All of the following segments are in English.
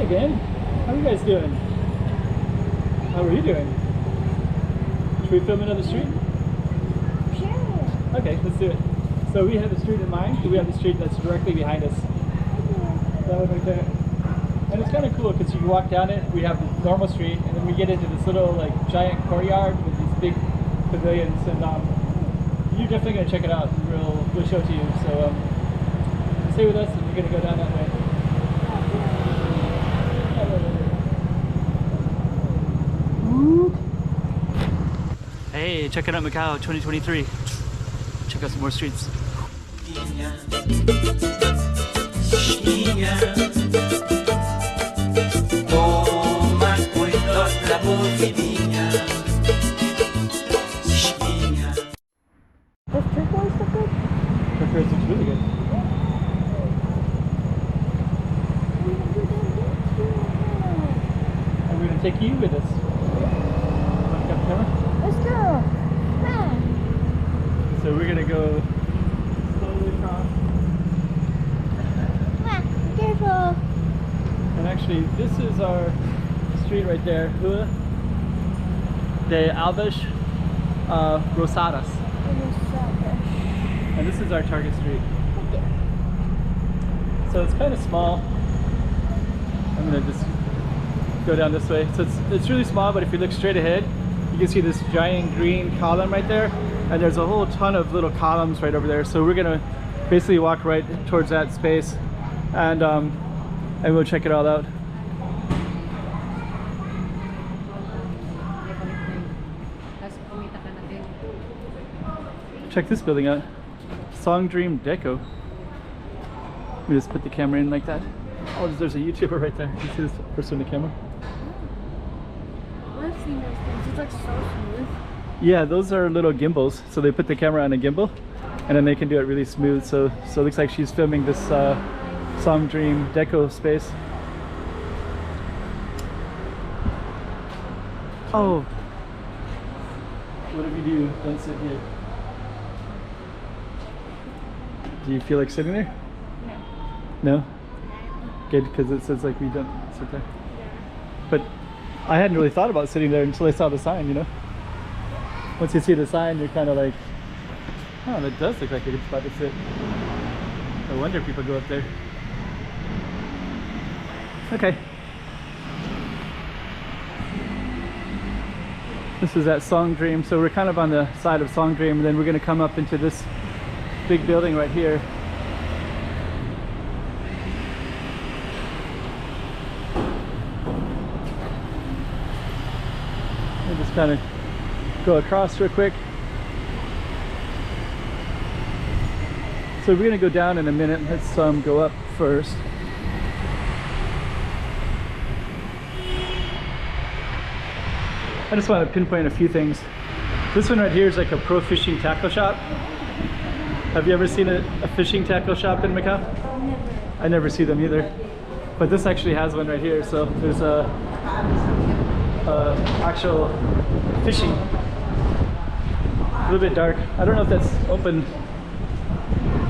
again. How are you guys doing? How are you doing? Should we film another street? Sure. Okay, let's do it. So we have a street in mind. We have the street that's directly behind us. That one right there. And it's kind of cool because you can walk down it. We have the normal street, and then we get into this little like giant courtyard with these big pavilions. And you're definitely gonna check it out. We'll show it to you. So stay with us, and we're gonna go down that way. Hey, check it out, Macau 2023. Check out some more streets. Does turquoise look good? Turquoise looks really good. And we're gonna take you with us. Want to come camera? Let's go. Come. So we're gonna go slowly across. Come on, be careful. And actually, this is our street right there, Rua de Alves Roc. And this is our target street. So it's kind of small. I'm gonna just go down this way. So it's really small, but if you look straight ahead, you can see this giant green column right there. And there's a whole ton of little columns right over there. So we're gonna basically walk right towards that space, and we'll check it all out. Check this building out. Song Dream Deco. We just put the camera in like that. Oh, there's a YouTuber right there. You see this person in the camera? I've seen those things. It's like so smooth. Yeah, those are little gimbals. So they put the camera on a gimbal, and then they can do it really smooth. So it looks like she's filming this Song Dream Deco space. Oh. What if you do? Don't sit here. Do you feel like sitting there? No. No? Good, because it says like we don't sit there. But I hadn't really thought about sitting there until I saw the sign, you know? Once you see the sign, you're kind of like, oh, that does look like a good spot to sit. No wonder people go up there. Okay. This is at Song Dream, so we're kind of on the side of Song Dream, and then we're going to come up into this big building right here. We'll just kind of go across real quick. So we're going to go down in a minute. Let's go up first. I just want to pinpoint a few things. This one right here is like a pro fishing tackle shop. Have you ever seen a fishing tackle shop in Macau? Never. I never see them either. But this actually has one right here. So there's a actual fishing. A little bit dark. I don't know if that's open.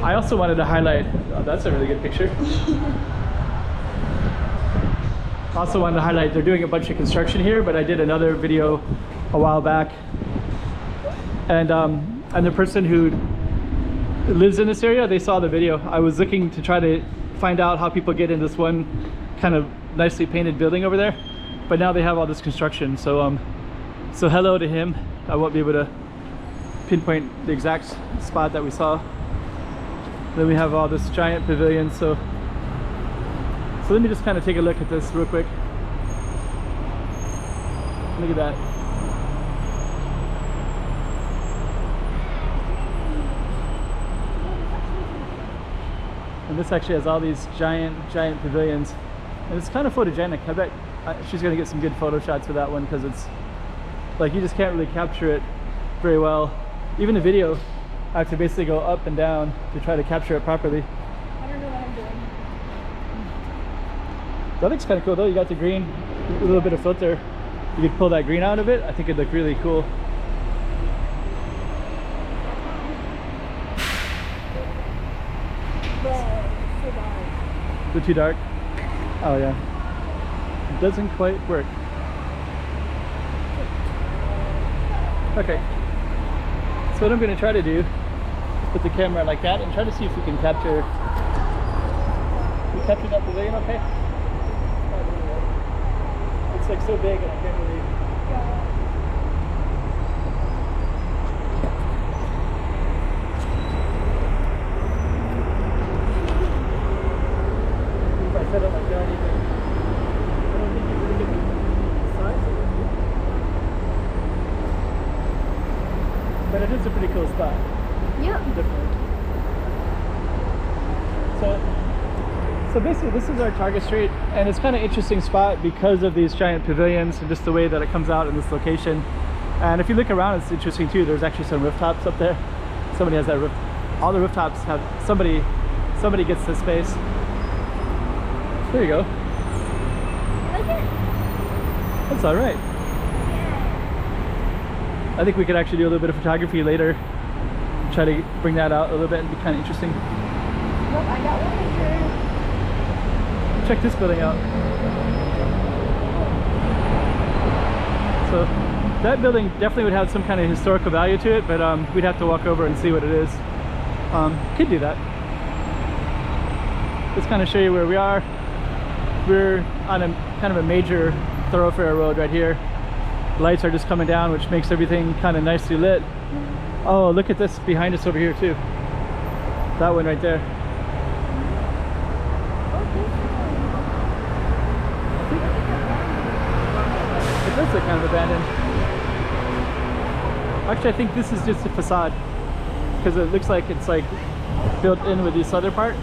I also wanted to highlight, oh, that's a really good picture. Also wanted to highlight they're doing a bunch of construction here, but I did another video a while back. And the person who lives in this area, they saw the video. I was looking to try to find out how people get in this one kind of nicely painted building over there, but now they have all this construction. So so hello to him. I won't be able to pinpoint the exact spot that we saw. Then we have all this giant pavilion. So let me just kind of take a look at this real quick. Look at that. And this actually has all these giant pavilions, and it's kind of photogenic. I bet she's gonna get some good photo shots for that one, because it's like you just can't really capture it very well. Even the video, I have to basically go up and down to try to capture it properly. I don't know what I'm doing. That looks kind of cool though. You got the green, a little bit of filter. You could pull that green out of it. I think it'd look really cool. Is it too dark? Oh yeah. It doesn't quite work. Okay. So what I'm going to try to do is put the camera like that and try to see if we can capture. We capture that pavilion, okay? It's like so big and I can't really. If I set it like that, even. I don't think you really get the size of it. But it is a pretty cool spot. Yep. Definitely. So basically this is our target street, and it's kind of interesting spot because of these giant pavilions and just the way that it comes out in this location. And if you look around, it's interesting too. There's actually some rooftops up there. Somebody has that roof. All the rooftops have somebody gets this space. There you go. Like it? That's all right. I think we could actually do a little bit of photography later. Try to bring that out a little bit and be kind of interesting. Look, I got one picture. Check this building out. So that building definitely would have some kind of historical value to it, but we'd have to walk over and see what it is. Could do that. Let's kind of show you where we are. We're on a kind of a major thoroughfare road right here. Lights are just coming down, which makes everything kind of nicely lit. Oh, look at this behind us over here too. That one right there. It does look kind of abandoned. Actually, I think this is just a facade because it looks like it's like built in with this other part.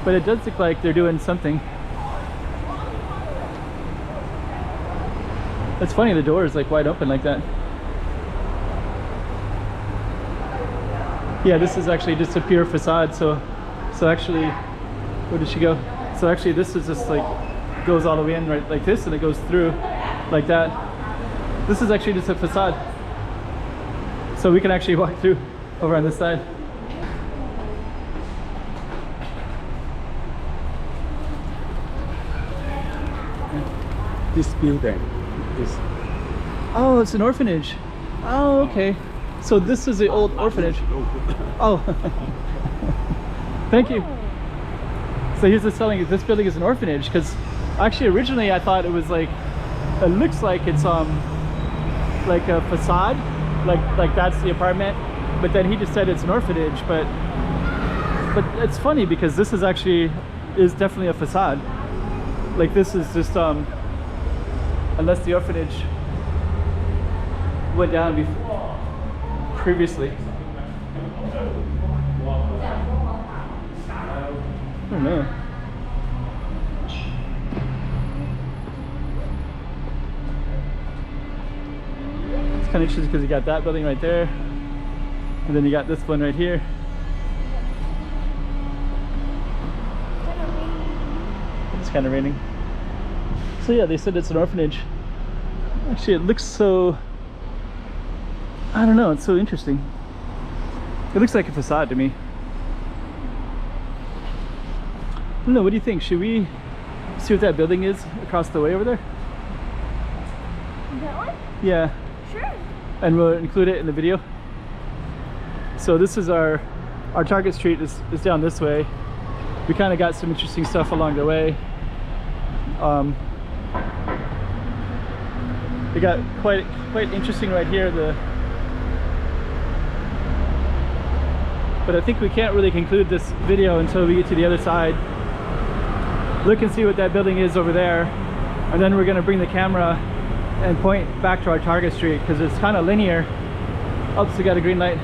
But it does look like they're doing something. It's funny, the door is like wide open like that. Yeah, this is actually just a pure facade. So actually, where did she go? So actually this is just like, goes all the way in right like this, and it goes through like that. This is actually just a facade. So we can actually walk through over on this side. This building is... Oh, it's an orphanage. Oh, okay. So this is the old orphanage. Oh, thank you. So here's the telling you, this building is an orphanage, because actually originally I thought it was like, it looks like it's like a facade, like that's the apartment, but then he just said it's an orphanage. But it's funny because this is actually definitely a facade. Like this is just unless the orphanage went down previously. I don't know. It's kind of interesting because you got that building right there, and then you got this one right here. It's kind of raining. So yeah, they said it's an orphanage. Actually, it looks so, I don't know, it's so interesting. It looks like a facade to me. I don't know, what do you think? Should we see what that building is across the way over there? That one? Yeah. Sure. And we'll include it in the video. So this is our target street is down this way. We kind of got some interesting stuff along the way. We got quite interesting right here. But I think we can't really conclude this video until we get to the other side. Look and see what that building is over there, and then we're going to bring the camera and point back to our target street because it's kind of linear. Oh, so we got a green light.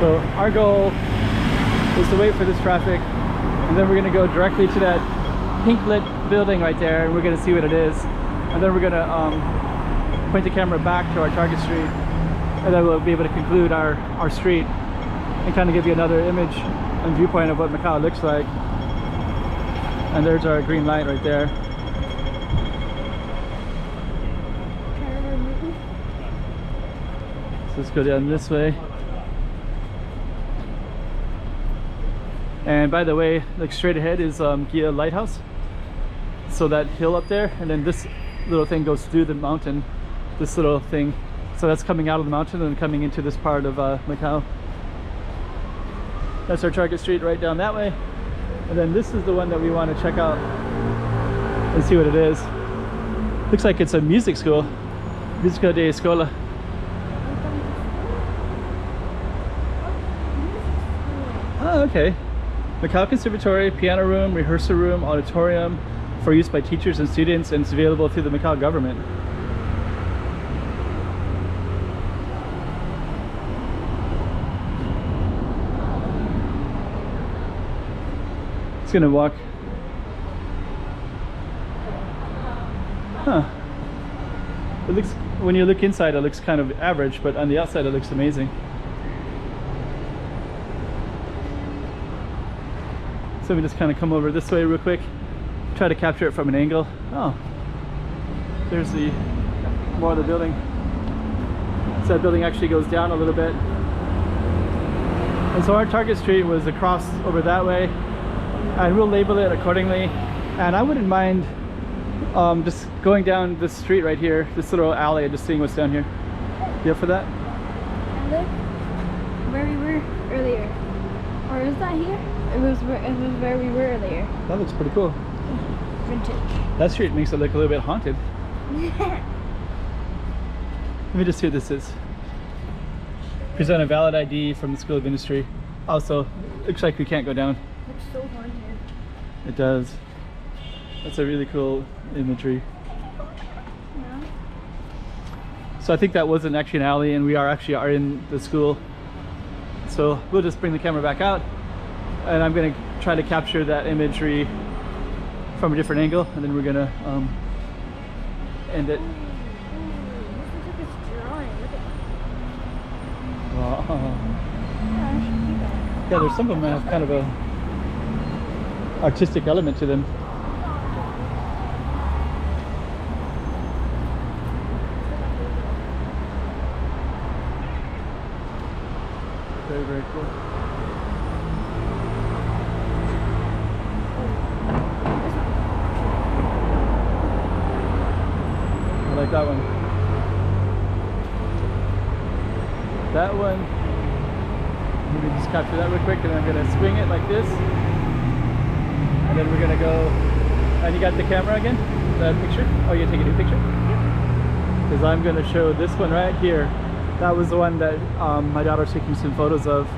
So our goal is to wait for this traffic, and then we're going to go directly to that pink lit building right there, and we're going to see what it is, and then we're going to point the camera back to our target street, and then we'll be able to conclude our street and kind of give you another image and viewpoint of what Macau looks like. And there's our green light right there. So let's go down this way. And by the way, like straight ahead is Gia Lighthouse. So that hill up there, and then this little thing goes through the mountain. This little thing. So that's coming out of the mountain and coming into this part of Macau. That's our target street right down that way. And then this is the one that we want to check out and see what it is. Looks like it's a music school. Música de Escola. Oh, okay. Macau Conservatory, piano room, rehearsal room, auditorium for use by teachers and students, and it's available through the Macau government. It's gonna walk. Huh. It looks, when you look inside, it looks kind of average, but on the outside it looks amazing. So we just kind of come over this way real quick, try to capture it from an angle. Oh, there's the more of the building. So that building actually goes down a little bit. And so our target street was across over that way, and we'll label it accordingly. And I wouldn't mind just going down this street right here, this little alley, and just seeing what's down here. You up for that? Look where we were earlier. Or is that here? It was where we were earlier. That looks pretty cool. Vintage. That street makes it look a little bit haunted. Let me just see what this is. Present a valid ID from the School of Industry. Also, looks like we can't go down. Looks so haunted. It does. That's a really cool imagery. Yeah. So I think that wasn't actually an alley, and we are in the school. So we'll just bring the camera back out, and I'm going to try to capture that imagery from a different angle, and then we're going to end it. This looks like it's drawing. Look at Wow. yeah, I should do that. Yeah, there's some of them that have kind of a artistic element to them. Very, very cool. I like that one. That one. Let me just capture that real quick, and then I'm going to swing it like this. And then we're going to go. And you got the camera again? That picture? Oh, you take a new picture? Yep. Because I'm going to show this one right here. That was the one that my daughter's taking some photos of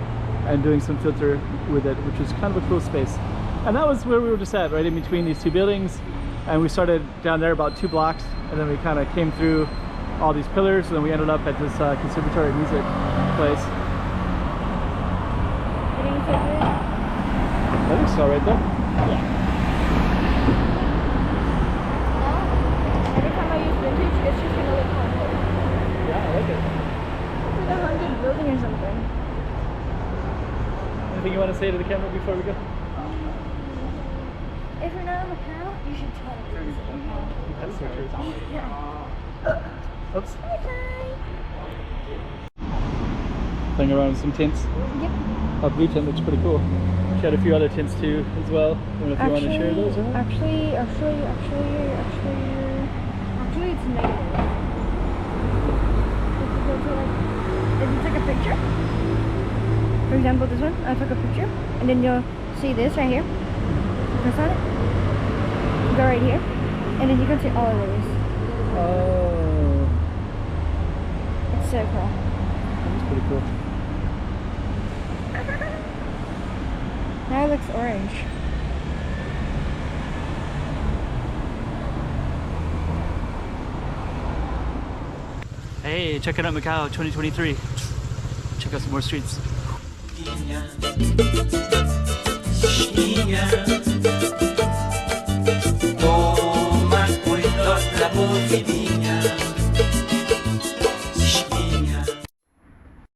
and doing some filter with it, which is kind of a cool space. And that was where we were just at, right in between these two buildings. And we started down there about 2 blocks, and then we kind of came through all these pillars, and then we ended up at this conservatory music place. Getting favorite? That looks all right though. Yeah. Every time I use vintage, it's just gonna look haunted. Yeah, I like it. It's like a haunted building or something. Anything you want to say to the camera before we go? If you're not in Macau, you should try to visit Macau. That's so true. Yeah. Oops. Bye-bye. Playing around with some tints. Yep. Our blue tint looks pretty cool. She had a few other tints too as well. I don't know if you want to share those or not. Actually, it's negative. If you take a picture, for example this one, I took a picture, and then you'll see this right here. Press on it. Go right here, and then you can see all of these. Oh. It's so cool. That's pretty cool. Now it looks orange. Hey, checking out Macau 2023. Check out some more streets. Minha,